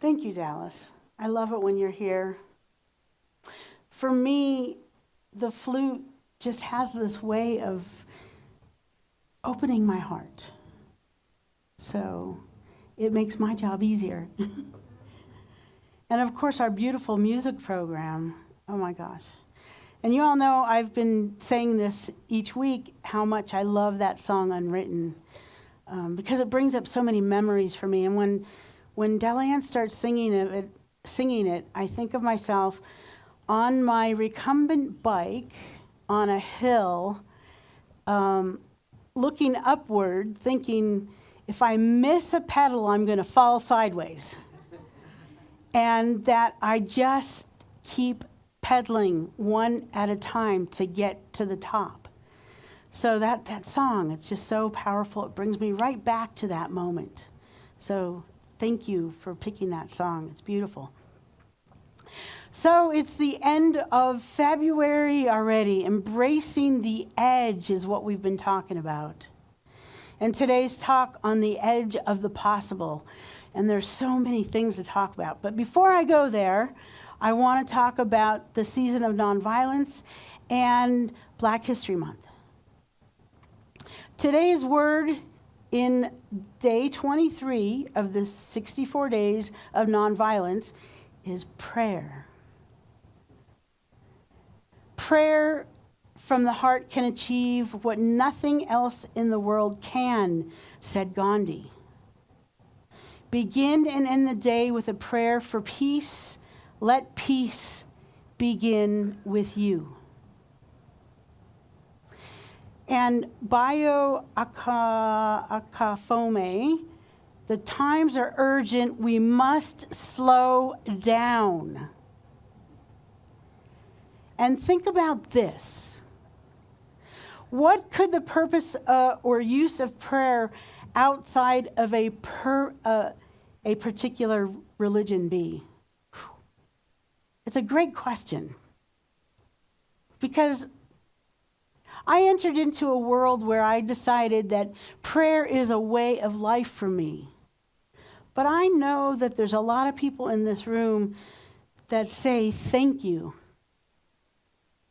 Thank you, Dallas. I love it when you're here. For me, the flute just has this way of opening my heart. So it makes my job easier. And of course, our beautiful music program. Oh my gosh. And you all know I've been saying this each week, how much I love that song Unwritten, because it brings up so many memories for me. And when Delanne starts singing it, I think of myself on my recumbent bike on a hill, looking upward, thinking, if I miss a pedal, I'm going to fall sideways. And that I just keep pedaling one at a time to get to the top. So that song, it's just so powerful. It brings me right back to that moment. So thank you for picking that song. It's beautiful. So it's the end of February already. Embracing the edge is what we've been talking about. And today's talk on the edge of the possible. And there's so many things to talk about. But before I go there, I want to talk about the season of nonviolence and Black History Month. Today's word in day 23 of the 64 days of nonviolence is prayer. Prayer from the heart can achieve what nothing else in the world can, said Gandhi. Begin and end the day with a prayer for peace. Let peace begin with you. And bio akafome, the times are urgent. We must slow down. And think about this. What could the purpose or use of prayer outside of a particular religion be? It's a great question. Because I entered into a world where I decided that prayer is a way of life for me. But I know that there's a lot of people in this room that say thank you.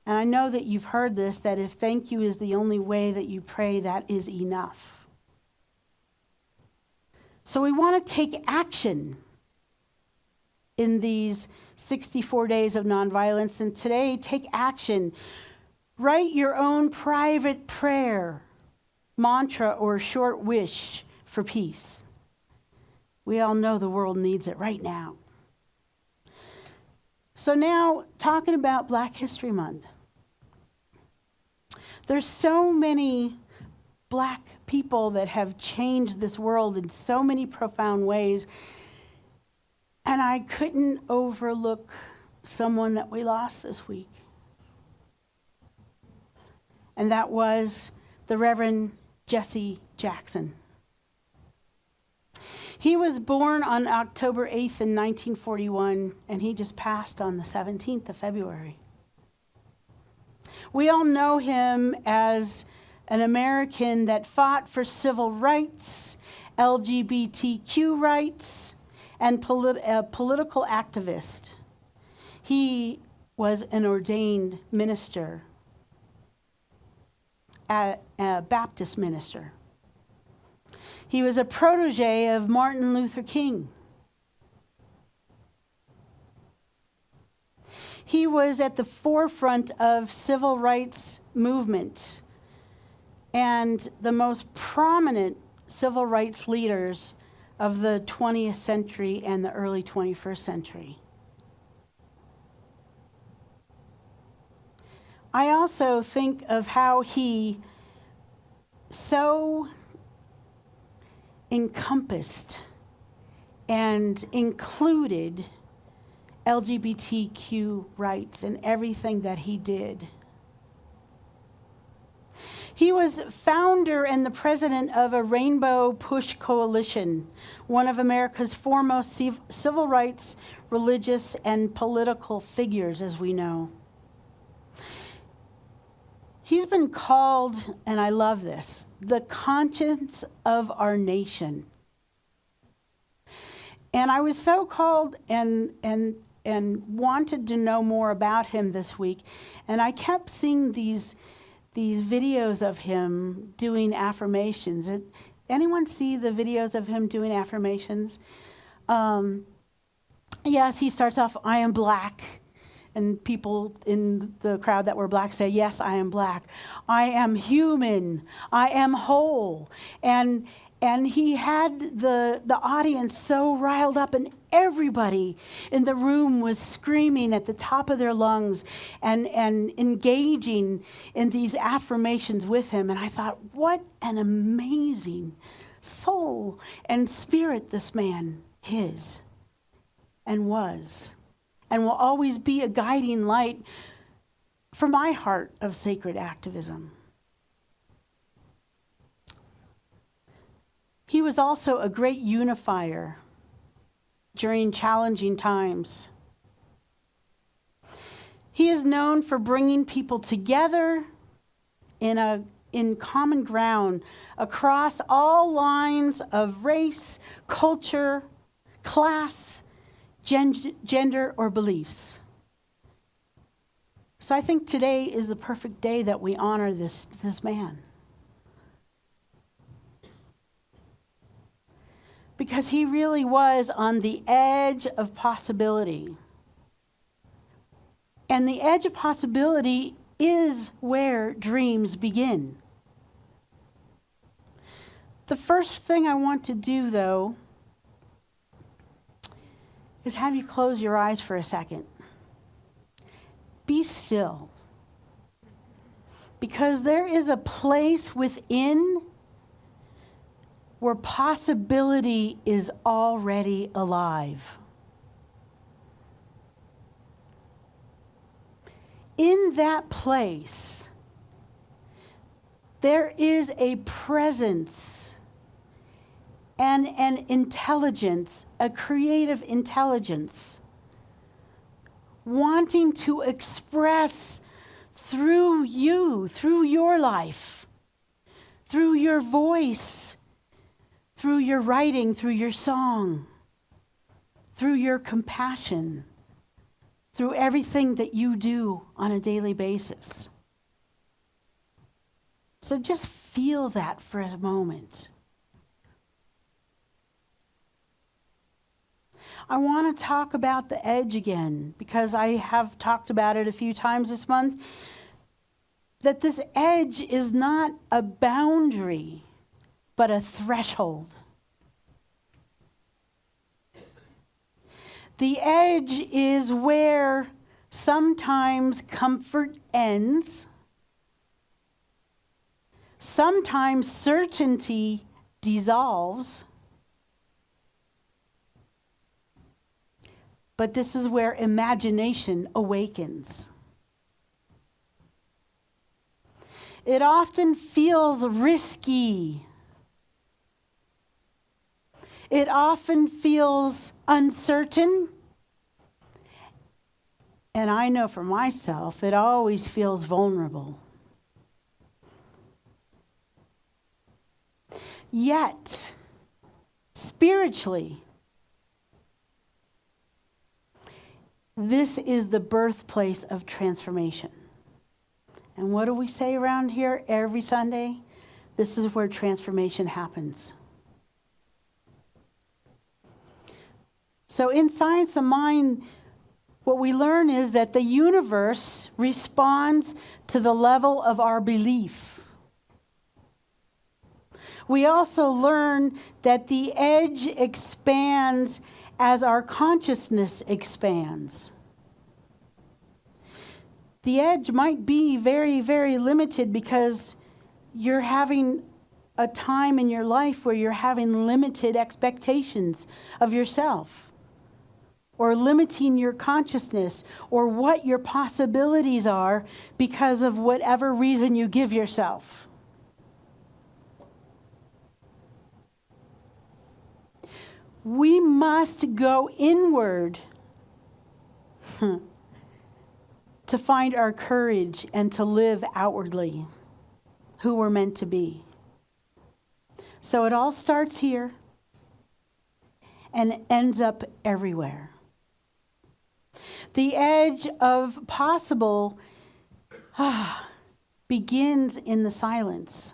And I know that you've heard this, that if thank you is the only way that you pray, that is enough. So we want to take action in these 64 days of nonviolence. And today, take action. Write your own private prayer, mantra, or short wish for peace. We all know the world needs it right now. So now, talking about Black History Month. There's so many Black people that have changed this world in so many profound ways. And I couldn't overlook someone that we lost this week. And that was the Reverend Jesse Jackson. He was born on October 8th in 1941, and he just passed on the 17th of February. We all know him as an American that fought for civil rights, LGBTQ rights, and a political activist. He was an ordained minister, a Baptist minister. He was a protege of Martin Luther King. He was at the forefront of civil rights movement and the most prominent civil rights leaders of the 20th century and the early 21st century. I also think of how he so encompassed and included LGBTQ rights in everything that he did. He was founder and the president of a Rainbow Push Coalition, one of America's foremost civil rights, religious, and political figures, as we know. He's been called, and I love this, the conscience of our nation. And I was so called and wanted to know more about him this week. And I kept seeing these videos of him doing affirmations. Anyone see the videos of him doing affirmations? Yes, he starts off, I am black. And people in the crowd that were black say, yes, I am black. I am human. I am whole. And he had the audience so riled up, and everybody in the room was screaming at the top of their lungs and engaging in these affirmations with him. And I thought, what an amazing soul and spirit this man is and was, and will always be a guiding light for my heart of sacred activism. He was also a great unifier during challenging times. He is known for bringing people together in common ground across all lines of race, culture, class, gender, or beliefs. So I think today is the perfect day that we honor this man. Because he really was on the edge of possibility. And the edge of possibility is where dreams begin. The first thing I want to do, though, is have you close your eyes for a second. Be still. Because there is a place within where possibility is already alive. In that place, there is a presence and an intelligence, a creative intelligence, wanting to express through you, through your life, through your voice, through your writing, through your song, through your compassion, through everything that you do on a daily basis. So just feel that for a moment. I want to talk about the edge again, because I have talked about it a few times this month, that this edge is not a boundary, but a threshold. The edge is where sometimes comfort ends, sometimes certainty dissolves, but this is where imagination awakens. It often feels risky. It often feels uncertain. And I know for myself, it always feels vulnerable. Yet, spiritually, this is the birthplace of transformation. And what do we say around here every Sunday? This is where transformation happens. So in Science of Mind, what we learn is that the universe responds to the level of our belief. We also learn that the edge expands as our consciousness expands. The edge might be very, very limited because you're having a time in your life where you're having limited expectations of yourself, or limiting your consciousness, or what your possibilities are because of whatever reason you give yourself. We must go inward to find our courage and to live outwardly who we're meant to be. So it all starts here. and it ends up everywhere. The edge of possible begins in the silence.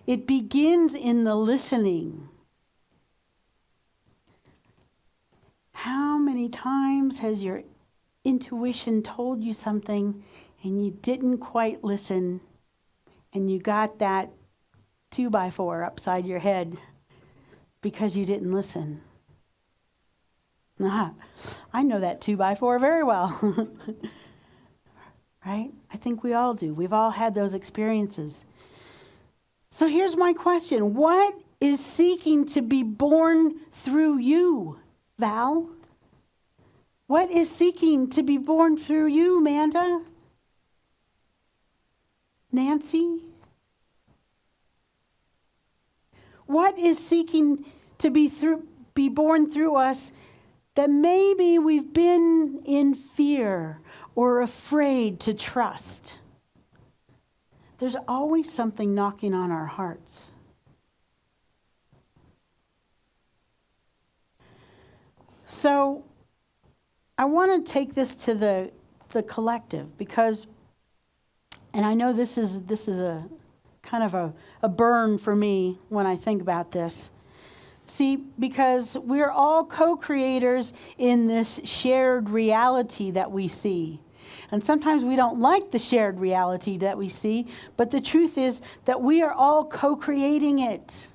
It begins in the listening. How many times has your intuition told you something and you didn't quite listen and you got that 2x4 upside your head because you didn't listen? I know that 2x4 very well. Right? I think we all do. We've all had those experiences. So here's my question. What is seeking to be born through you, Val? What is seeking to be born through you, Amanda? Nancy? What is seeking to be born through us that maybe we've been in fear or afraid to trust? There's always something knocking on our hearts. So I want to take this to the collective because, and I know this is a kind of a burn for me when I think about this. See, because we're all co-creators in this shared reality that we see. And sometimes we don't like the shared reality that we see, but the truth is that we are all co-creating it.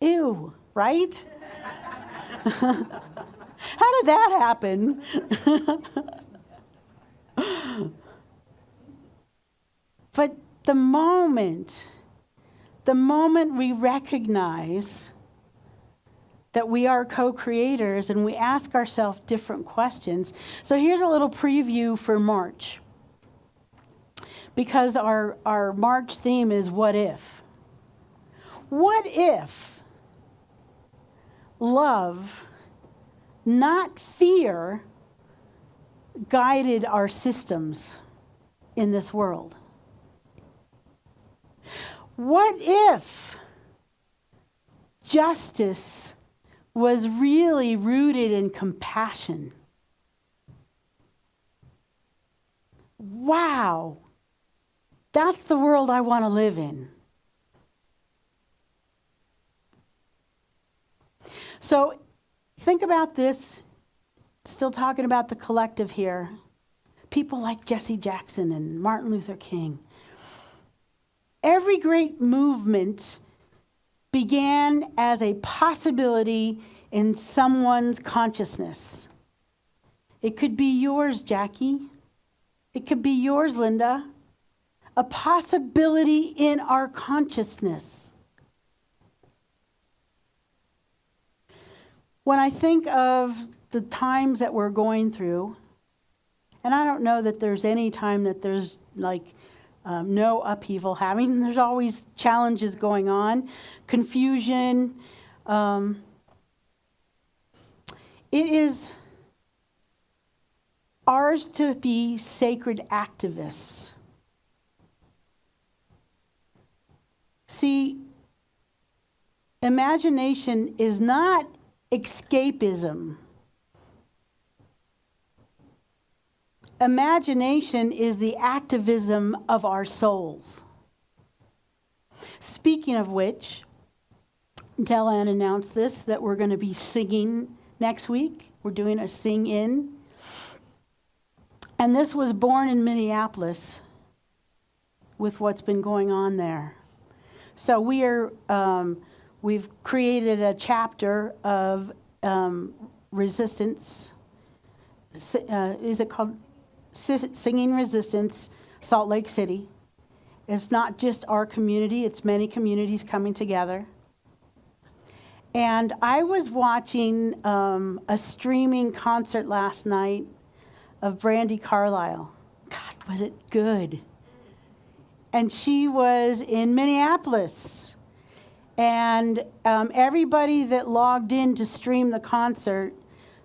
Ew, right? How did that happen? But the moment we recognize that we are co-creators and we ask ourselves different questions. So here's a little preview for March. Because our March theme is what if? What if love, not fear, guided our systems in this world? What if justice was really rooted in compassion? Wow, that's the world I want to live in. So think about this, still talking about the collective here. People like Jesse Jackson and Martin Luther King. Every great movement began as a possibility in someone's consciousness. It could be yours, Jackie. It could be yours, Linda. A possibility in our consciousness. When I think of the times that we're going through, and I don't know that there's any time that there's no upheaval happening. There's always challenges going on, confusion. It is ours to be sacred activists. See, imagination is not escapism. Imagination is the activism of our souls. Speaking of which, Della announced this, that we're going to be singing next week. We're doing a sing-in. And this was born in Minneapolis with what's been going on there. So we've created a chapter of resistance. Is it called Singing Resistance, Salt Lake City? It's not just our community, it's many communities coming together. And I was watching a streaming concert last night of Brandi Carlile. God, was it good? And she was in Minneapolis. And everybody that logged in to stream the concert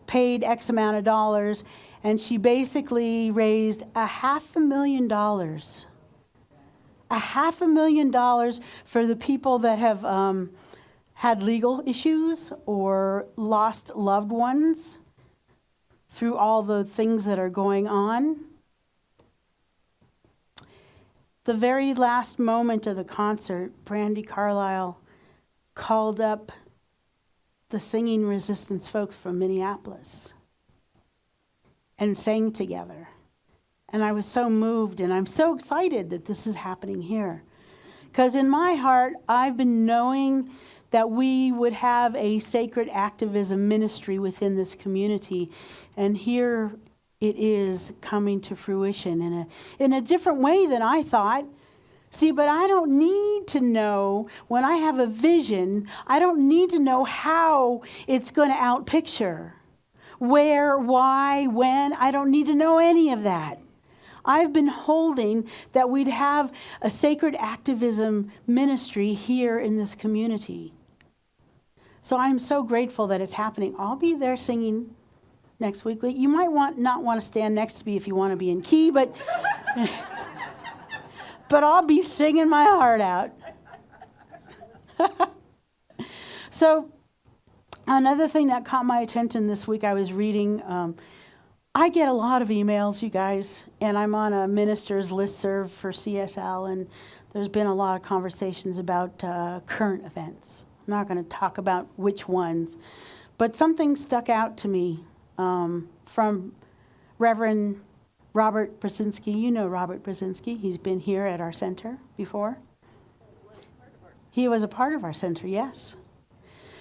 paid X amount of dollars, and she basically raised $500,000. $500,000 for the people that had legal issues or lost loved ones through all the things that are going on. The very last moment of the concert, Brandy Carlisle called up the singing resistance folks from Minneapolis and sang together. And I was so moved, and I'm so excited that this is happening here. Because in my heart, I've been knowing that we would have a sacred activism ministry within this community. And here it is coming to fruition in a different way than I thought. See, but I don't need to know when I have a vision, I don't need to know how it's going to outpicture. Where, why, when, I don't need to know any of that. I've been holding that we'd have a sacred activism ministry here in this community. So I'm so grateful that it's happening. I'll be there singing next week. You might not want to stand next to me if you want to be in key, but but I'll be singing my heart out. So another thing that caught my attention this week, I was reading, I get a lot of emails, you guys, and I'm on a minister's listserv for CSL, and there's been a lot of conversations about current events. I'm not going to talk about which ones, but something stuck out to me from Reverend Robert Brzezinski. You know Robert Brzezinski. He's been here at our center before. He was a part of our center, yes.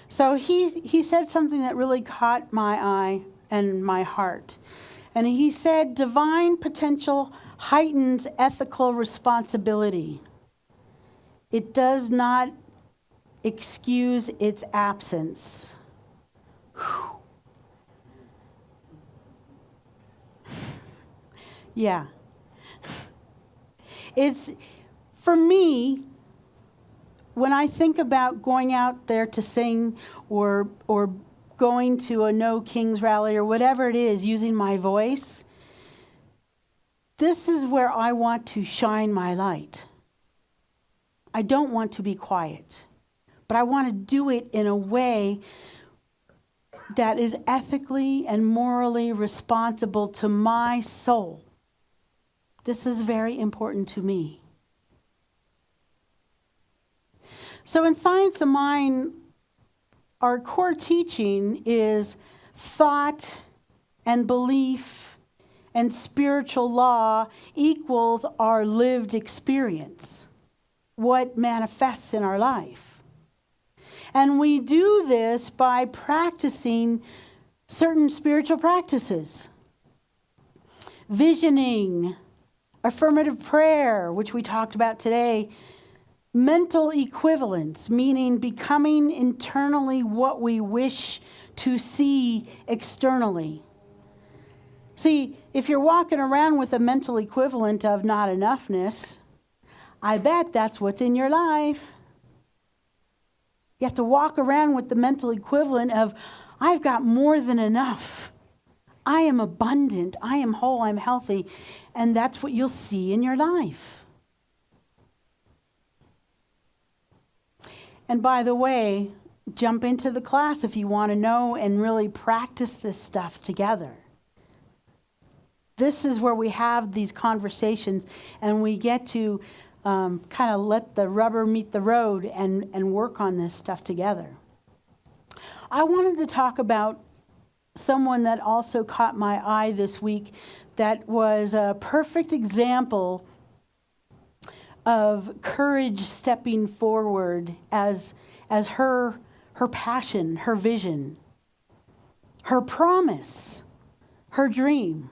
So he said something that really caught my eye and my heart. And he said, divine potential heightens ethical responsibility. It does not excuse its absence. Whew. Yeah. It's, for me, when I think about going out there to sing or going to a No Kings rally or whatever it is, using my voice, this is where I want to shine my light. I don't want to be quiet, but I want to do it in a way that is ethically and morally responsible to my soul. This is very important to me. So in Science of Mind, our core teaching is thought and belief and spiritual law equals our lived experience, what manifests in our life. And we do this by practicing certain spiritual practices. Visioning, affirmative prayer, which we talked about today, mental equivalence, meaning becoming internally what we wish to see externally. See, if you're walking around with a mental equivalent of not enoughness, I bet that's what's in your life. You have to walk around with the mental equivalent of, I've got more than enough. I am abundant. I am whole. I'm healthy. And that's what you'll see in your life. And by the way, jump into the class if you want to know and really practice this stuff together. This is where we have these conversations and we get to kind of let the rubber meet the road and work on this stuff together. I wanted to talk about someone that also caught my eye this week that was a perfect example of courage stepping forward as her passion, her vision, her promise, her dream.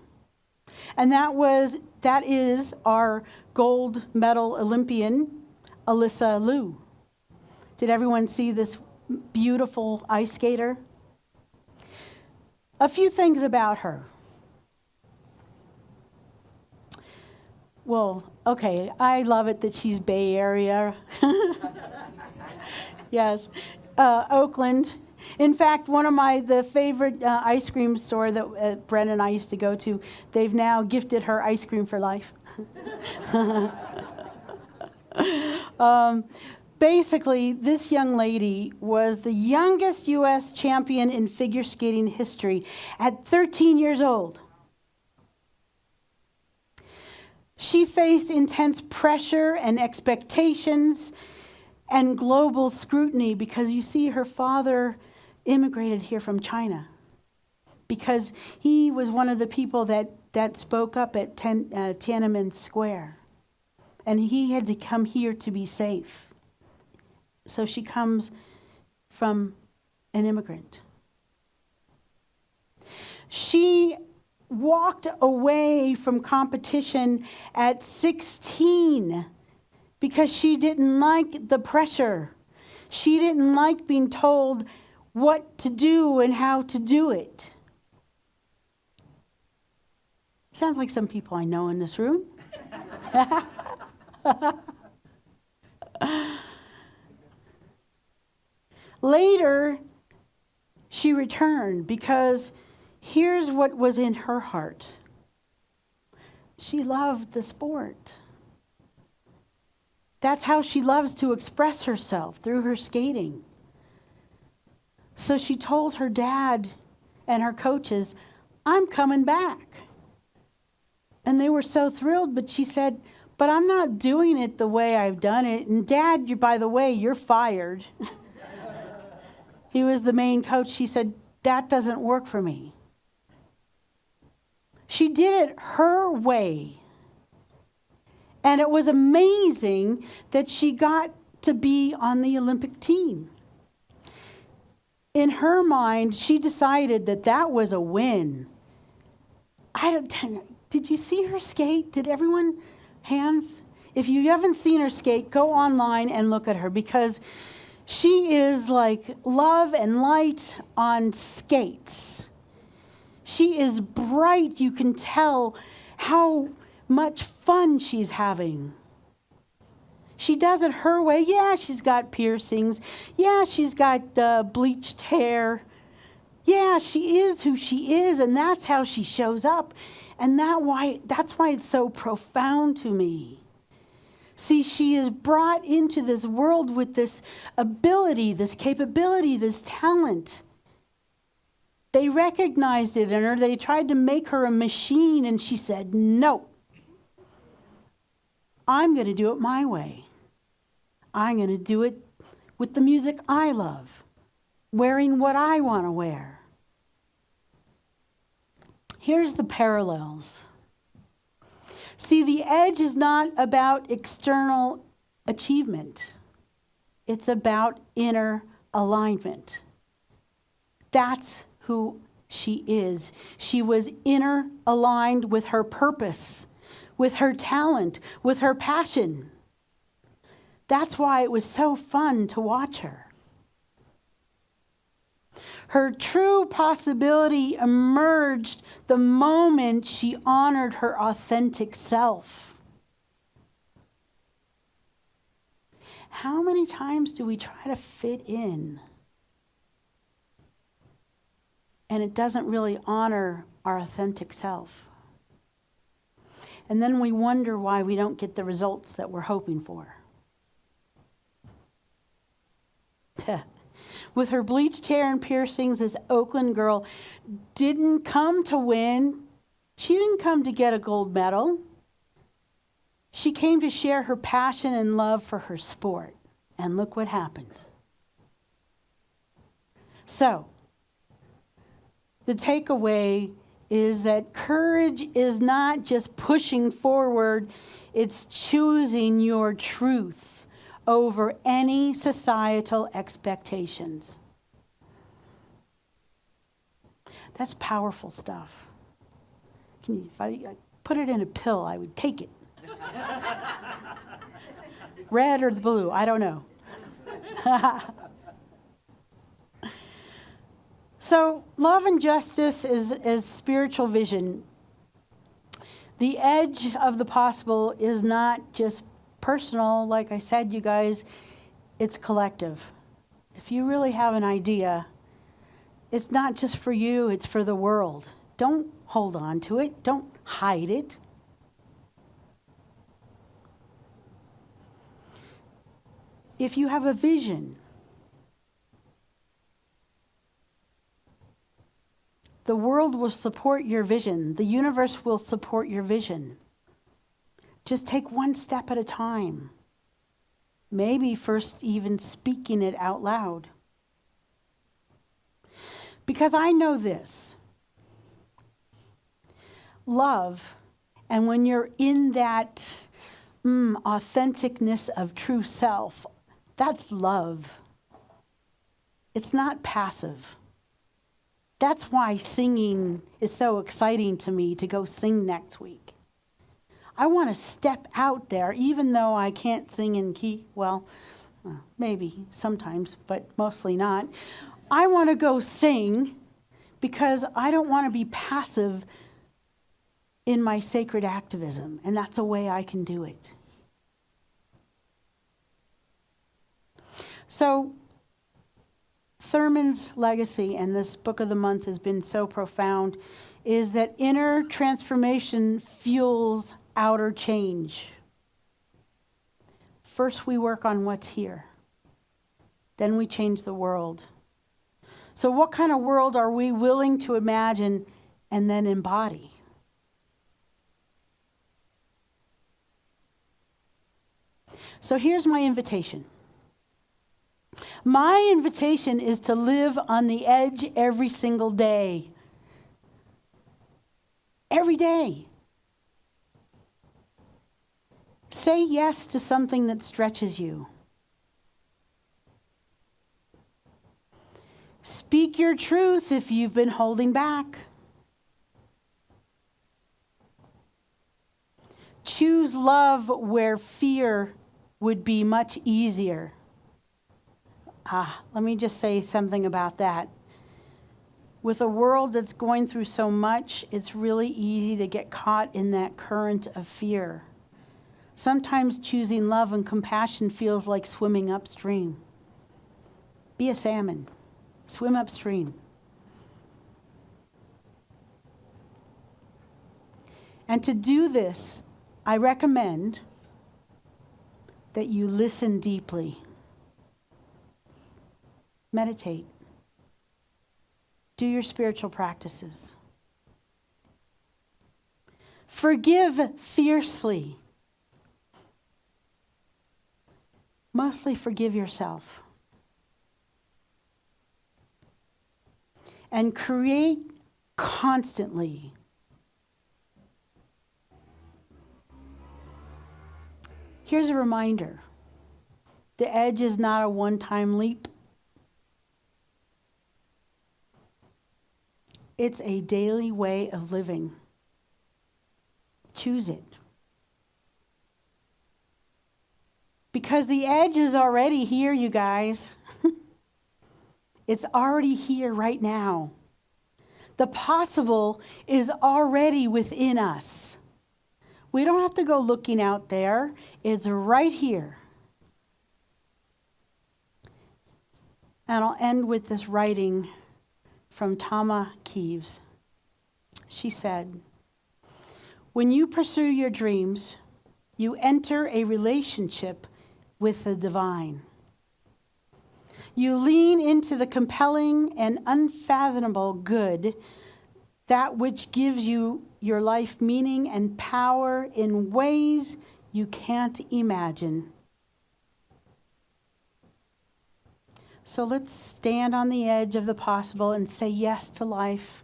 And that is our gold medal Olympian, Alyssa Liu. Did everyone see this beautiful ice skater? A few things about her. Well, okay, I love it that she's Bay Area. Yes, Oakland. In fact, one of the favorite ice cream store that Brent and I used to go to, they've now gifted her ice cream for life. Basically, this young lady was the youngest U.S. champion in figure skating history at 13 years old. She faced intense pressure and expectations and global scrutiny because, you see, her father immigrated here from China because he was one of the people that spoke up at Tiananmen Square. And he had to come here to be safe. So she comes from an immigrant. She walked away from competition at 16 because she didn't like the pressure. She didn't like being told what to do and how to do it. Sounds like some people I know in this room. Later, she returned because here's what was in her heart. She loved the sport. That's how she loves to express herself, through her skating. So she told her dad and her coaches, I'm coming back. And they were so thrilled, but she said, but I'm not doing it the way I've done it. And Dad, by the way, you're fired. He was the main coach. She said, that doesn't work for me. She did it her way. And it was amazing that she got to be on the Olympic team. In her mind, she decided that that was a win. Did you see her skate? Did everyone, hands? If you haven't seen her skate, go online and look at her because she is like love and light on skates. She is bright. You can tell how much fun she's having. She does it her way. Yeah, she's got piercings. Yeah, she's got bleached hair. Yeah, she is who she is, and that's how she shows up. And that's why it's so profound to me. See, she is brought into this world with this ability, this capability, this talent. They recognized it in her. They tried to make her a machine, and she said, no. I'm going to do it my way. I'm going to do it with the music I love, wearing what I want to wear. Here's the parallels. See, the edge is not about external achievement. It's about inner alignment. That's who she is. She was inner aligned with her purpose, with her talent, with her passion. That's why it was so fun to watch her. Her true possibility emerged the moment she honored her authentic self. How many times do we try to fit in? And it doesn't really honor our authentic self. And then we wonder why we don't get the results that we're hoping for. With her bleached hair and piercings, this Oakland girl didn't come to win. She didn't come to get a gold medal. She came to share her passion and love for her sport. And look what happened. So, the takeaway is that courage is not just pushing forward, it's choosing your truth over any societal expectations. That's powerful stuff. If I put it in a pill, I would take it. Red or the blue, I don't know. So, love and justice is spiritual vision. The edge of the possible is not just personal, like I said, you guys, it's collective. If you really have an idea, it's not just for you, it's for the world. Don't hold on to it. Don't hide it. if you have a vision, the world will support your vision. The universe will support your vision. Just take one step at a time. Maybe first even speaking it out loud. Because I know this. Love, and when you're in that authenticness of true self, that's love. It's not passive. That's why singing is so exciting to me, to go sing next week. I want to step out there, even though I can't sing in key. Well, maybe sometimes, but mostly not. I want to go sing because I don't want to be passive in my sacred activism, and that's a way I can do it. So, Thurman's legacy, and this book of the month has been so profound, is that inner transformation fuels outer change. First, we work on what's here. Then we change the world. So what kind of world are we willing to imagine and then embody? So here's my invitation. My invitation is to live on the edge every single day. Every day. Say yes to something that stretches you. Speak your truth if you've been holding back. Choose love where fear would be much easier. Let me just say something about that. With a world that's going through so much, it's really easy to get caught in that current of fear. Sometimes choosing love and compassion feels like swimming upstream. Be a salmon. Swim upstream. And to do this, I recommend that you listen deeply. Meditate. Do your spiritual practices. Forgive fiercely. Mostly forgive yourself. And create constantly. Here's a reminder. The edge is not a one-time leap. It's a daily way of living. Choose it. Because the edge is already here, you guys. It's already here right now. The possible is already within us. We don't have to go looking out there. It's right here. And I'll end with this writing from Tama Kieves. She said, "When you pursue your dreams, you enter a relationship with the divine. You lean into the compelling and unfathomable good, that which gives you your life meaning and power in ways you can't imagine." So let's stand on the edge of the possible and say yes to life,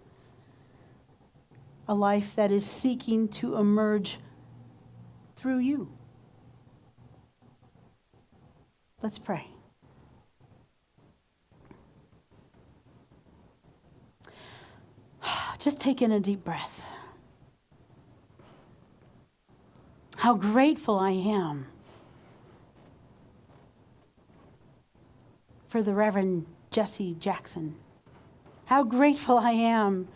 a life that is seeking to emerge through you. Let's pray. Just take in a deep breath. How grateful I am for the Reverend Jesse Jackson. How grateful I am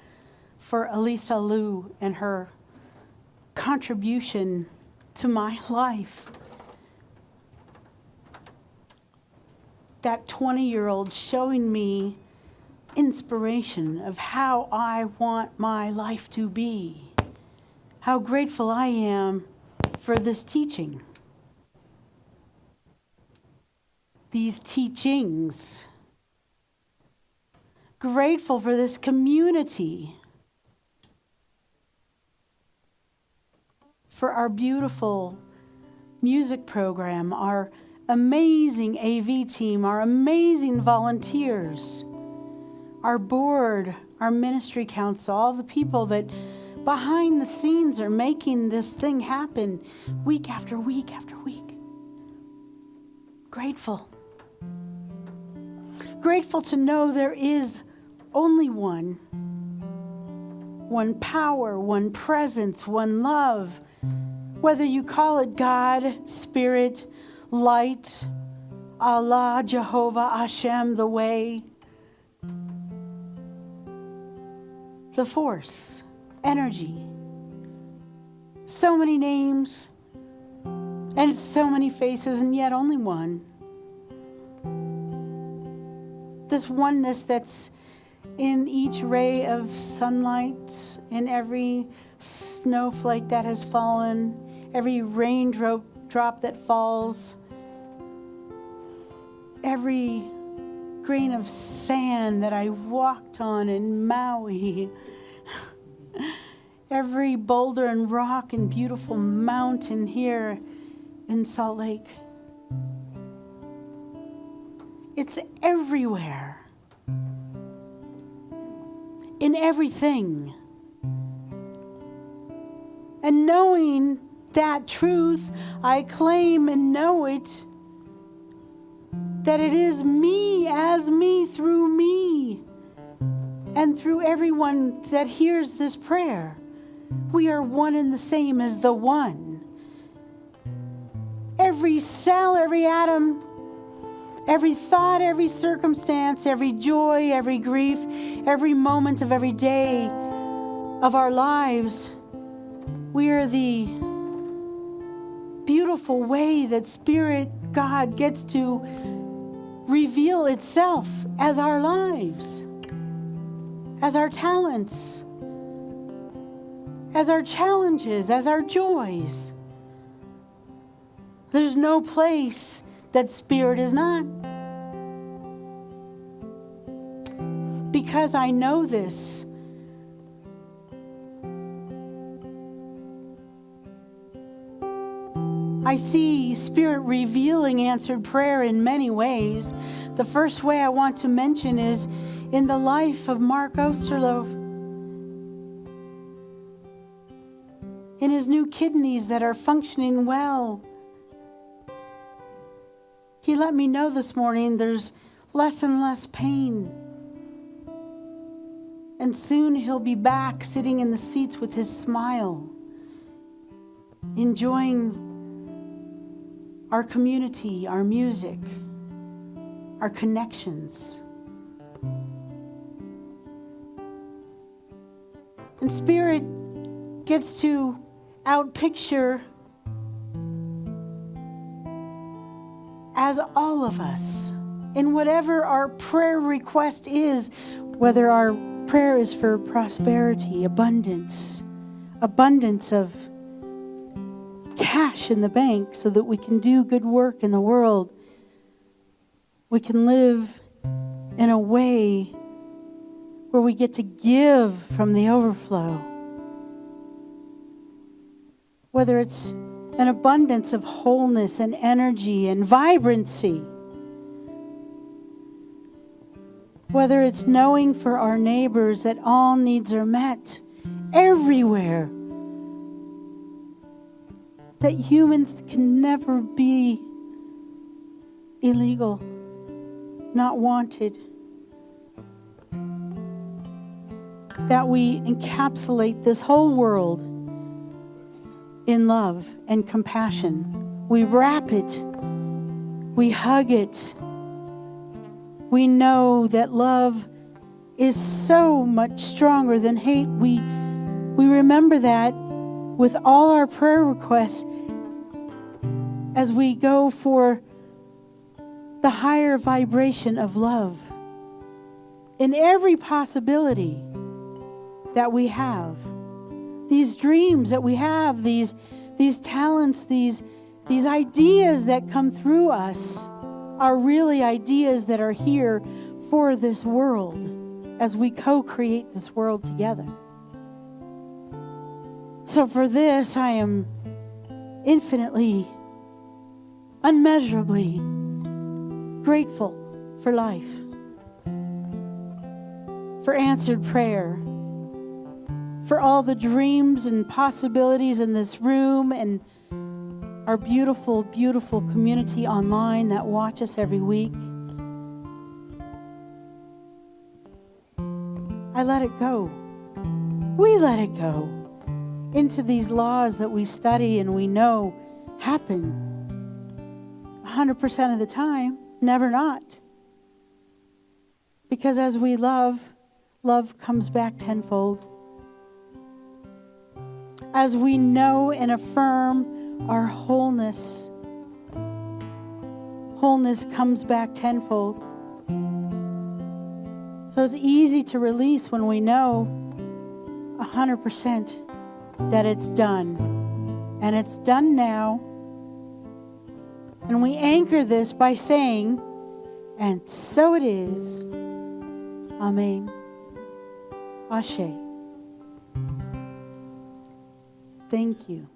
for Elisa Liu and her contribution to my life. That 20-year-old showing me inspiration of how I want my life to be. How grateful I am for this teaching. these teachings. Grateful for this community. For our beautiful music program, our amazing AV team, our amazing volunteers, our board, our ministry council, all the people that behind the scenes are making this thing happen week after week after week. Grateful. Grateful to know there is only one power, one presence, one love. Whether you call it God, Spirit, Light, Allah, Jehovah, Hashem, the Way, the Force, Energy. So many names and so many faces, and yet only one. This oneness that's in each ray of sunlight, in every snowflake that has fallen, every raindrop that falls, every grain of sand that I walked on in Maui, every boulder and rock and beautiful mountain here in Salt Lake. It's everywhere. In everything. And knowing that truth, I claim and know it, that it is me as me through me and through everyone that hears this prayer. We are one and the same as the one. Every cell, every atom, every thought, every circumstance, every joy, every grief, every moment of every day of our lives, we are the beautiful way that Spirit God gets to reveal itself as our lives, as our talents, as our challenges, as our joys. There's no place that Spirit is not. Because I know this, I see Spirit revealing answered prayer in many ways. The first way I want to mention is in the life of Mark Osterlof. In his new kidneys that are functioning well. He let me know this morning there's less and less pain. And soon he'll be back sitting in the seats with his smile, enjoying our community, our music, our connections. And Spirit gets to outpicture as all of us in whatever our prayer request is, whether our prayer is for prosperity, abundance of cash in the bank so that we can do good work in the world. We can live in a way where we get to give from the overflow. Whether it's an abundance of wholeness and energy and vibrancy. Whether it's knowing for our neighbors that all needs are met everywhere. That humans can never be illegal, not wanted. That we encapsulate this whole world in love and compassion. We wrap it. We hug it. We know that love is so much stronger than hate. We remember that with all our prayer requests as we go for the higher vibration of love in every possibility that we have. These dreams that we have, these talents, these ideas that come through us, are really ideas that are here for this world as we co-create this world together. So for this, I am infinitely, unmeasurably grateful for life, for answered prayer, for all the dreams and possibilities in this room and our beautiful, beautiful community online that watch us every week. I let it go. We let it go into these laws that we study and we know happen 100% of the time, never not. Because as we love, love comes back tenfold. As we know and affirm our wholeness, wholeness comes back tenfold. So it's easy to release when we know 100% that it's done. And it's done now. And we anchor this by saying, and so it is. Amen. Ashe. Thank you.